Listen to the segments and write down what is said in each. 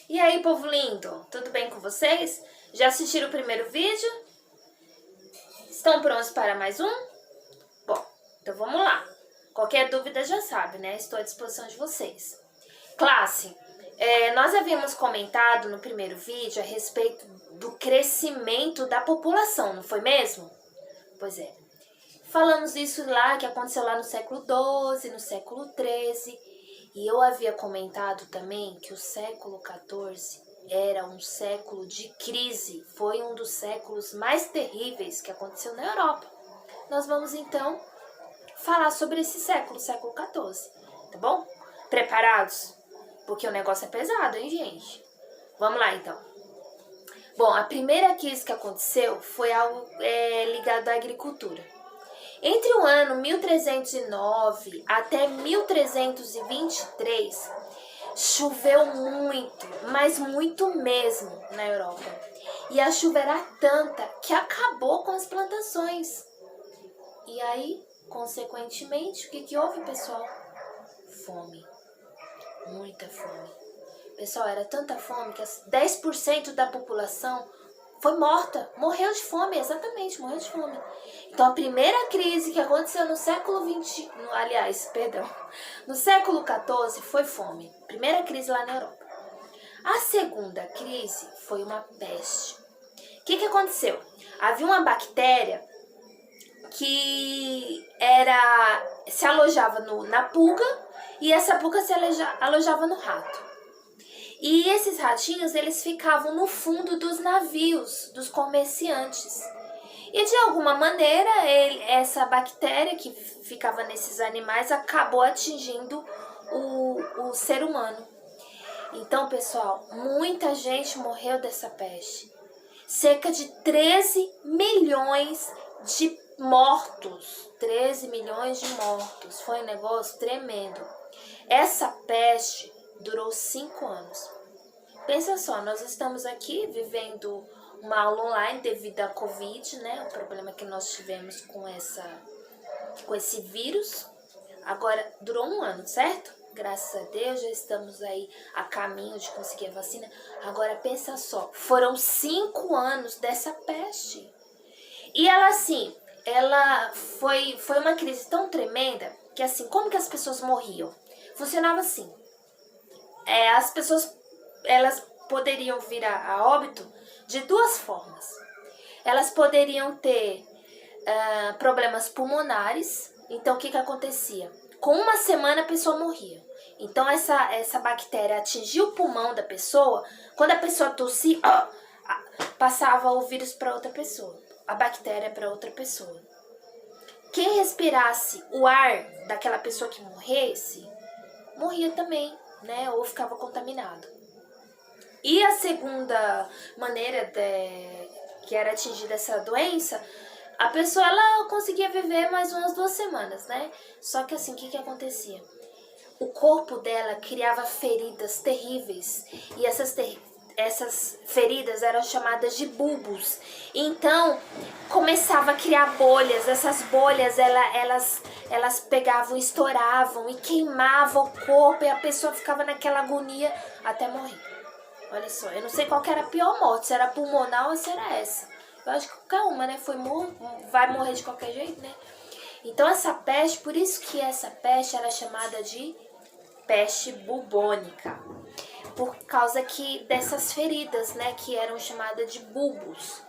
E aí, povo lindo, tudo bem com vocês? Já assistiram o primeiro vídeo? Estão prontos para mais um? Bom, então vamos lá. Qualquer dúvida já sabe, né? Estou à disposição de vocês. Classe, nós havíamos comentado no primeiro vídeo a respeito do crescimento da população, não foi mesmo? Pois é. Falamos isso lá, que aconteceu lá no século XII, no século XIII. E eu havia comentado também que o século XIV era um século de crise. Foi um dos séculos mais terríveis que aconteceu na Europa. Nós vamos então falar sobre esse século, século XIV. Tá bom? Preparados? Porque o negócio é pesado, hein, gente? Vamos lá, então. Bom, a primeira crise que aconteceu foi algo ligado à agricultura. Entre o ano 1309 até 1323, choveu muito, mas muito mesmo na Europa. E a chuva era tanta que acabou com as plantações. E aí, consequentemente, o que houve, pessoal? Fome. Muita fome. Pessoal, era tanta fome que 10% da população foi morta, morreu de fome, exatamente, morreu de fome. Então a primeira crise que aconteceu no século XX, no século XIV foi fome. Primeira crise lá na Europa. A segunda crise foi uma peste. O que aconteceu? Havia uma bactéria que se alojava na pulga e essa pulga se alojava no rato. E esses ratinhos, eles ficavam no fundo dos navios, dos comerciantes. E de alguma maneira, essa bactéria que ficava nesses animais acabou atingindo o ser humano. Então, pessoal, muita gente morreu dessa peste. Cerca de 13 milhões de mortos. 13 milhões de mortos. Foi um negócio tremendo. Essa peste durou 5 anos. Pensa só, nós estamos aqui vivendo uma aula online devido à Covid, né? O problema que nós tivemos com esse vírus. Agora, durou 1 ano, certo? Graças a Deus, já estamos aí a caminho de conseguir a vacina. Agora, pensa só, foram 5 anos dessa peste. E ela foi uma crise tão tremenda que assim, como que as pessoas morriam? Funcionava assim. As pessoas, elas poderiam vir a óbito de 2 formas. Elas poderiam ter problemas pulmonares. Então, o que acontecia? Com 1 semana, a pessoa morria. Então, essa bactéria atingia o pulmão da pessoa. Quando a pessoa tossia, passava o vírus para outra pessoa. A bactéria para outra pessoa. Quem respirasse o ar daquela pessoa que morresse, morria também, né? Ou ficava contaminado. E a segunda maneira que era atingida essa doença, a pessoa ela conseguia viver mais umas 2 semanas, né? Só que assim, o que acontecia? O corpo dela criava feridas terríveis e essas feridas eram chamadas de bulbos. Então, começava a criar bolhas. Essas bolhas, elas pegavam, estouravam e queimavam o corpo e a pessoa ficava naquela agonia até morrer. Olha só, eu não sei qual que era a pior morte, se era pulmonar ou se era essa. Eu acho que qualquer uma, né? Vai morrer de qualquer jeito, né? Então essa peste, por isso que essa peste era chamada de peste bubônica. Por causa dessas feridas, né? Que eram chamadas de bulbos.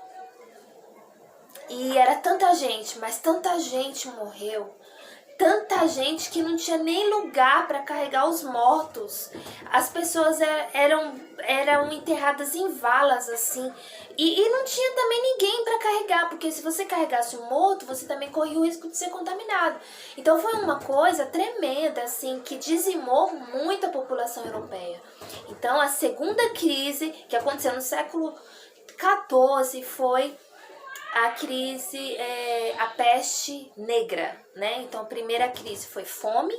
E era tanta gente, mas tanta gente morreu. Tanta gente que não tinha nem lugar para carregar os mortos. As pessoas eram enterradas em valas, assim. E não tinha também ninguém para carregar, porque se você carregasse um morto, você também corria o risco de ser contaminado. Então foi uma coisa tremenda, assim, que dizimou muito a população europeia. Então a segunda crise que aconteceu no século XIV foi a crise, a peste negra, né? Então, a primeira crise foi fome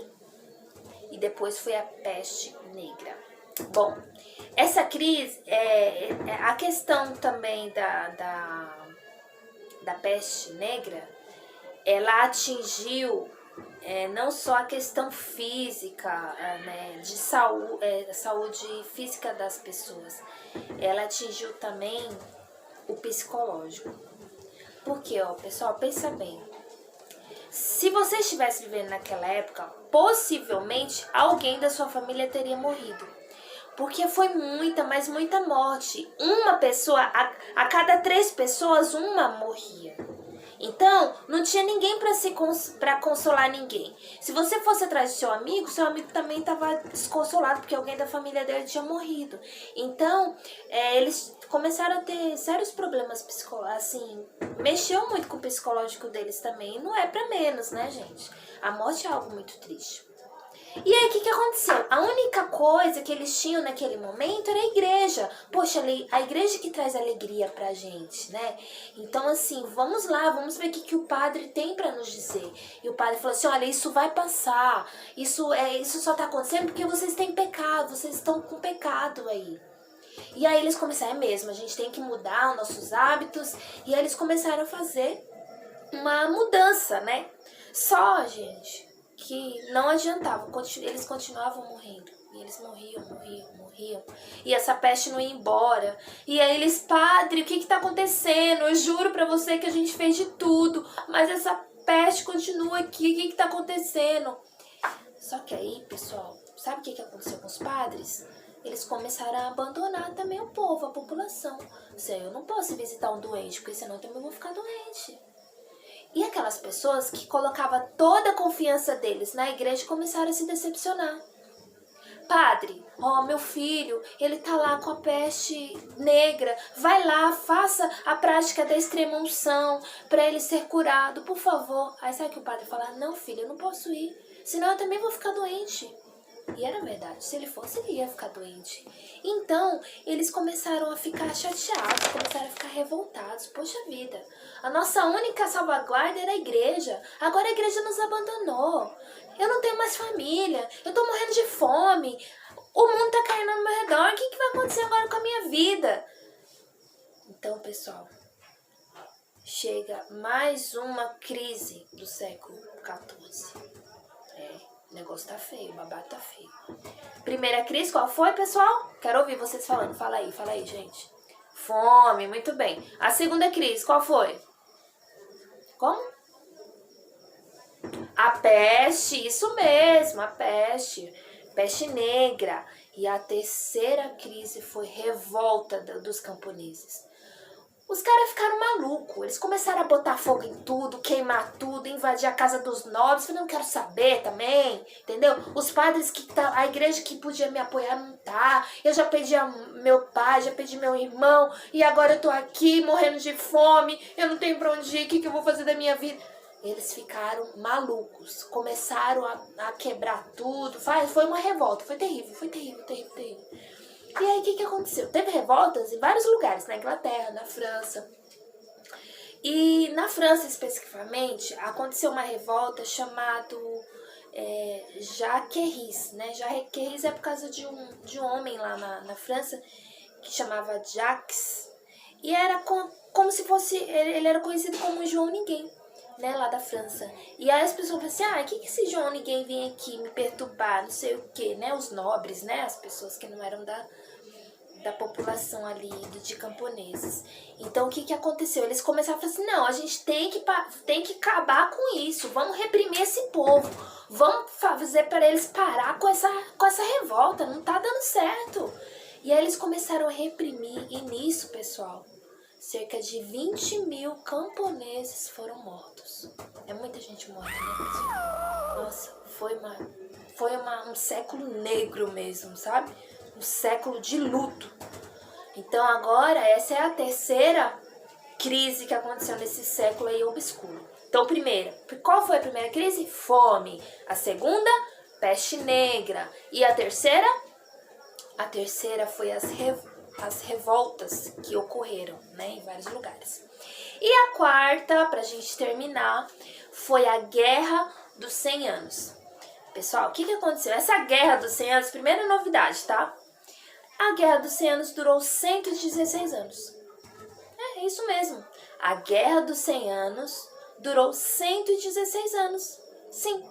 e depois foi a peste negra. Bom, essa crise, a questão também da peste negra, ela atingiu não só a questão física, né, de saúde física das pessoas, ela atingiu também o psicológico. Porque, ó, pessoal, pensa bem. Se você estivesse vivendo naquela época, possivelmente alguém da sua família teria morrido. Porque foi muita, mas muita morte. Uma pessoa, a cada 3 pessoas, uma morria. Então, não tinha ninguém para consolar ninguém. Se você fosse atrás do seu amigo também estava desconsolado, porque alguém da família dele tinha morrido. Então, eles começaram a ter sérios problemas psicológicos, assim, mexeu muito com o psicológico deles também. E não é para menos, né, gente? A morte é algo muito triste. E aí, o que aconteceu? A única coisa que eles tinham naquele momento era a igreja. Poxa, a igreja que traz alegria pra gente, né? Então, assim, vamos lá, vamos ver o que o padre tem pra nos dizer. E o padre falou assim, olha, isso vai passar. Isso só tá acontecendo porque vocês têm pecado, vocês estão com pecado aí. E aí eles começaram, mesmo, a gente tem que mudar os nossos hábitos. E aí eles começaram a fazer uma mudança, né? Só, gente, que não adiantava, eles continuavam morrendo. E eles morriam. E essa peste não ia embora. E aí eles, padre, o que tá acontecendo? Eu juro pra você que a gente fez de tudo, mas essa peste continua aqui, o que tá acontecendo? Só que aí, pessoal, sabe o que aconteceu com os padres? Eles começaram a abandonar também o povo, a população. Eu não posso visitar um doente, porque senão eu também vou ficar doente. E aquelas pessoas que colocavam toda a confiança deles na igreja começaram a se decepcionar. Padre, meu filho, ele tá lá com a peste negra. Vai lá, faça a prática da extrema-unção para ele ser curado, por favor. Aí sabe que o padre fala, não, filho, eu não posso ir, senão eu também vou ficar doente. E era verdade, se ele fosse, ele ia ficar doente. Então, eles começaram a ficar chateados, começaram a ficar revoltados. Poxa vida, a nossa única salvaguarda era a igreja. Agora a igreja nos abandonou. Eu não tenho mais família, eu tô morrendo de fome. O mundo tá caindo ao meu redor, o que vai acontecer agora com a minha vida? Então, pessoal, chega mais uma crise do século XIV. O negócio tá feio, o babado tá feio. Primeira crise, qual foi, pessoal? Quero ouvir vocês falando. Fala aí, gente. Fome, muito bem. A segunda crise, qual foi? Como? A peste, isso mesmo, a peste. Peste negra. E a terceira crise foi revolta dos camponeses. Os caras ficaram malucos, eles começaram a botar fogo em tudo, queimar tudo, invadir a casa dos nobres, eu não quero saber também, entendeu? Os padres a igreja que podia me apoiar não tá, eu já pedi a meu pai, já pedi meu irmão, e agora eu tô aqui morrendo de fome, eu não tenho pra onde ir, o que eu vou fazer da minha vida? Eles ficaram malucos, começaram a quebrar tudo, foi uma revolta, foi terrível. E aí, o que aconteceu? Teve revoltas em vários lugares, na Inglaterra, na França. E na França, especificamente, aconteceu uma revolta chamada Jacques, né? Jacques é por causa de um homem lá na França que chamava Jacques. E era como se fosse, ele era conhecido como João Ninguém, né, lá da França. E aí as pessoas falam assim, que esse João Ninguém vem aqui me perturbar, não sei o que, né, os nobres, né, as pessoas que não eram da população ali, de camponeses. Então, o que aconteceu? Eles começaram a falar assim, não, a gente tem que acabar com isso, vamos reprimir esse povo, vamos fazer para eles parar com essa revolta, não tá dando certo. E aí eles começaram a reprimir, e nisso, pessoal, cerca de 20 mil camponeses foram mortos. É muita gente morta, né, pessoal? Nossa, foi um século negro mesmo, sabe? Um século de luto. Então agora, essa é a terceira crise que aconteceu nesse século aí obscuro. Então, qual foi a primeira crise? Fome. A segunda, peste negra. E a terceira? A terceira foi as revoltas que ocorreram, né, em vários lugares. E a quarta, pra gente terminar, foi a Guerra dos 100 Anos. Pessoal, o que aconteceu? Essa Guerra dos 100 Anos, primeira novidade, tá? A Guerra dos 100 Anos durou 116 anos. É isso mesmo. A Guerra dos 100 Anos durou 116 anos. Sim.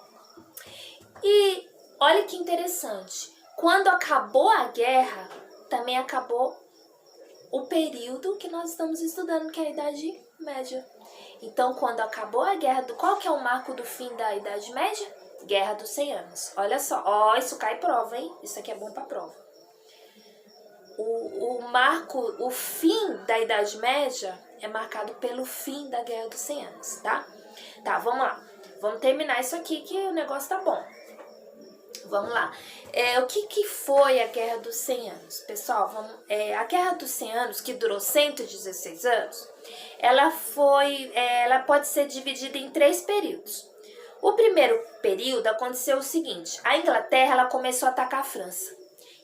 E olha que interessante. Quando acabou a guerra, também acabou o período que nós estamos estudando, que é a Idade Média. Então, quando acabou a guerra, qual que é o marco do fim da Idade Média? Guerra dos 100 anos. Olha só, ó, isso cai prova, hein? Isso aqui é bom pra prova. O fim da Idade Média é marcado pelo fim da Guerra dos 100 anos, tá? Tá, vamos lá. Vamos terminar isso aqui que o negócio tá bom. Vamos lá. O que foi a Guerra dos 100 anos? Pessoal, a Guerra dos 100 anos, que durou 116 anos, ela pode ser dividida em 3 períodos. O primeiro período aconteceu o seguinte: a Inglaterra ela começou a atacar a França.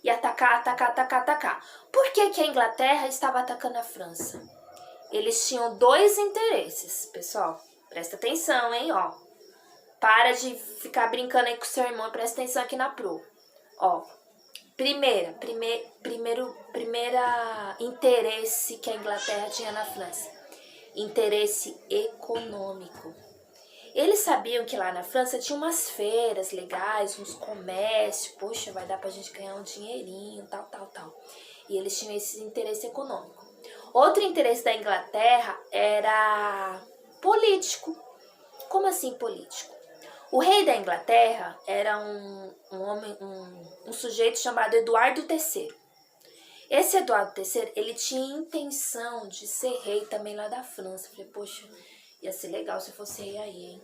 E atacar. Por que a Inglaterra estava atacando a França? Eles tinham 2 interesses, pessoal. Presta atenção, hein, ó. Para de ficar brincando aí com o seu irmão, presta atenção aqui na pro. Ó, primeira interesse que a Inglaterra tinha na França. Interesse econômico. Eles sabiam que lá na França tinha umas feiras legais, uns comércios, poxa, vai dar pra gente ganhar um dinheirinho, tal. E eles tinham esse interesse econômico. Outro interesse da Inglaterra era político. Como assim político? O rei da Inglaterra era um sujeito chamado Eduardo III. Esse Eduardo III, ele tinha intenção de ser rei também lá da França. Falei, poxa, ia ser legal se fosse rei aí, hein?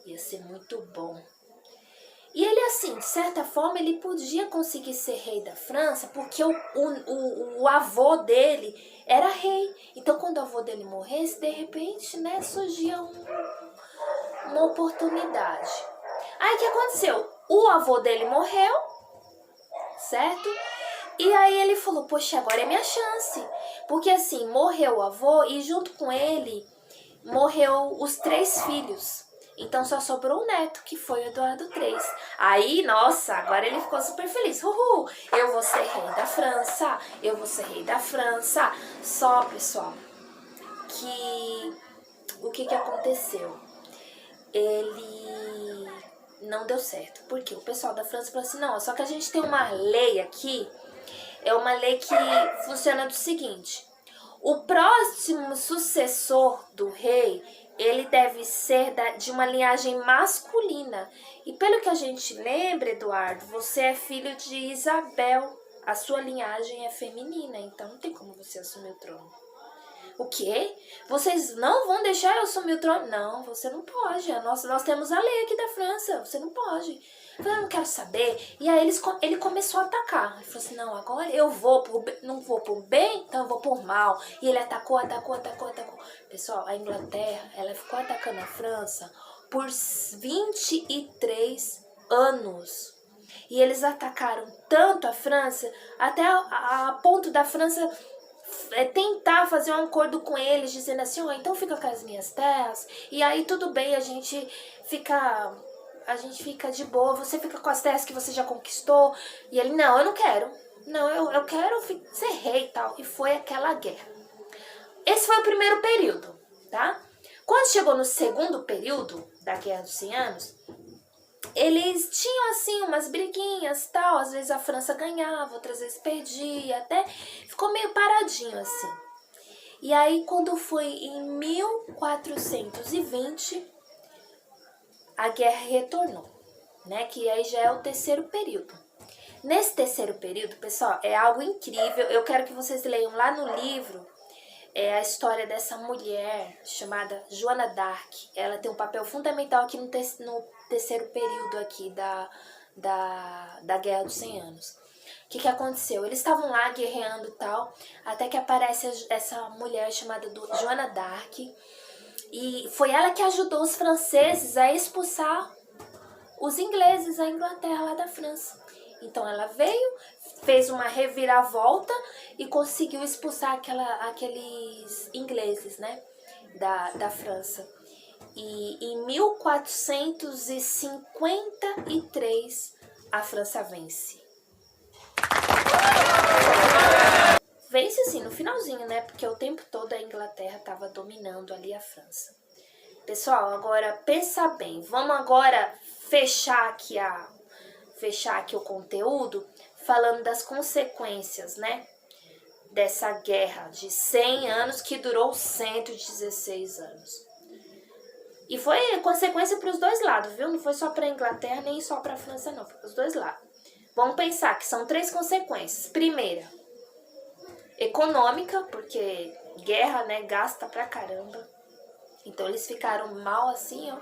Ia ser muito bom. E ele, assim, de certa forma, ele podia conseguir ser rei da França porque o avô dele era rei. Então, quando o avô dele morresse, de repente, né, surgia uma oportunidade. Aí, o que aconteceu? O avô dele morreu, certo? E aí ele falou, poxa, agora é minha chance. Porque, assim, morreu o avô e junto com ele morreu os 3 filhos. Então só sobrou o neto, que foi o Eduardo III. Aí, nossa, agora ele ficou super feliz. Uhul, eu vou ser rei da França, eu vou ser rei da França. Só, pessoal, que o que aconteceu? Ele não deu certo. Porque o pessoal da França falou assim, não, só que a gente tem uma lei aqui, é uma lei que funciona do seguinte: o próximo sucessor do rei, ele deve ser de uma linhagem masculina. E pelo que a gente lembra, Eduardo, você é filho de Isabel. A sua linhagem é feminina, então não tem como você assumir o trono. O quê? Vocês não vão deixar eu assumir o trono? Não, você não pode. Nós temos a lei aqui da França, você não pode. Eu falei, eu não quero saber. E aí ele começou a atacar. Ele falou assim, não, agora eu não vou por bem, então eu vou por mal. E ele atacou. Pessoal, a Inglaterra, ela ficou atacando a França por 23 anos. E eles atacaram tanto a França, até a ponto da França tentar fazer um acordo com eles, dizendo assim, ó, então fica com as minhas terras, e aí tudo bem, a gente fica de boa, você fica com as terras que você já conquistou. E ele, não, eu não quero. Não, eu quero ser rei e tal. E foi aquela guerra. Esse foi o primeiro período, tá? Quando chegou no segundo período da Guerra dos 100 Anos, eles tinham, assim, umas briguinhas e tal. Às vezes a França ganhava, outras vezes perdia. Até ficou meio paradinho, assim. E aí, quando foi em 1420... a guerra retornou, né? Que aí já é o terceiro período. Nesse terceiro período, pessoal, é algo incrível. Eu quero que vocês leiam lá no livro a história dessa mulher chamada Joana d'Arc. Ela tem um papel fundamental aqui no terceiro período aqui da Guerra dos 100 Anos. O que aconteceu? Eles estavam lá guerreando e tal, até que aparece essa mulher chamada Joana d'Arc. E foi ela que ajudou os franceses a expulsar os ingleses, a Inglaterra lá da França. Então ela veio, fez uma reviravolta e conseguiu expulsar aqueles ingleses, né, da França. E em 1453 a França vence. Vence assim, no finalzinho, né? Porque o tempo todo a Inglaterra estava dominando ali a França. Pessoal, agora pensa bem. Vamos agora fechar aqui o conteúdo falando das consequências, né? Dessa guerra de 100 anos que durou 116 anos. E foi consequência para os dois lados, viu? Não foi só para a Inglaterra nem só para a França, não. Foi para os dois lados. Vamos pensar que são 3 consequências. Primeira, econômica, porque guerra, né, gasta pra caramba. Então eles ficaram mal assim, ó.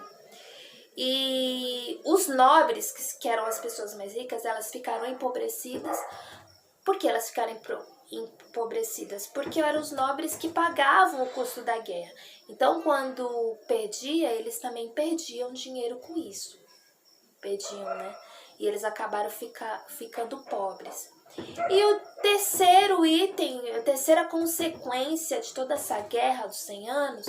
E os nobres, que eram as pessoas mais ricas, elas ficaram empobrecidas. Por que elas ficaram empobrecidas? Porque eram os nobres que pagavam o custo da guerra. Então, quando perdia, eles também perdiam dinheiro com isso. Perdiam, né? E eles acabaram ficando pobres. E o terceiro item, a terceira consequência de toda essa guerra dos 100 anos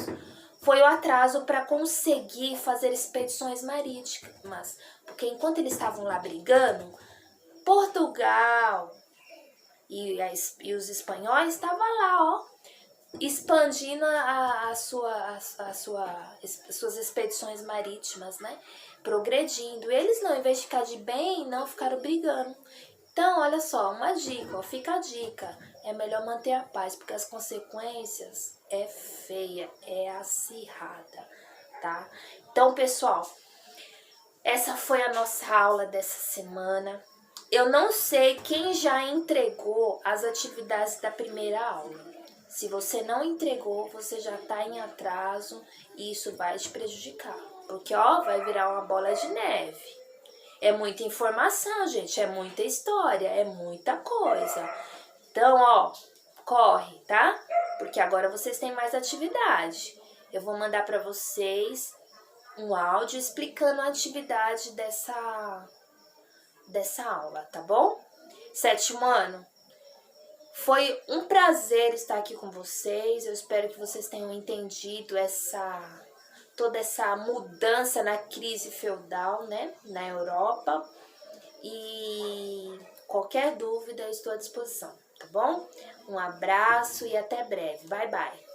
foi o atraso para conseguir fazer expedições marítimas. Porque enquanto eles estavam lá brigando, Portugal e os espanhóis estavam lá, ó, expandindo suas expedições marítimas, né? Progredindo. Eles não, em vez de ficar de bem, não ficaram brigando. Então, olha só, uma dica, ó, fica a dica. É melhor manter a paz, porque as consequências é feia, é acirrada, tá? Então, pessoal, essa foi a nossa aula dessa semana. Eu não sei quem já entregou as atividades da primeira aula. Se você não entregou, você já está em atraso e isso vai te prejudicar. Porque, ó, vai virar uma bola de neve. É muita informação, gente, é muita história, é muita coisa. Então, ó, corre, tá? Porque agora vocês têm mais atividade. Eu vou mandar para vocês um áudio explicando a atividade dessa aula, tá bom? 7º ano, foi um prazer estar aqui com vocês. Eu espero que vocês tenham entendido toda essa mudança na crise feudal, né, na Europa. E qualquer dúvida, eu estou à disposição, tá bom? Um abraço e até breve. Bye, bye.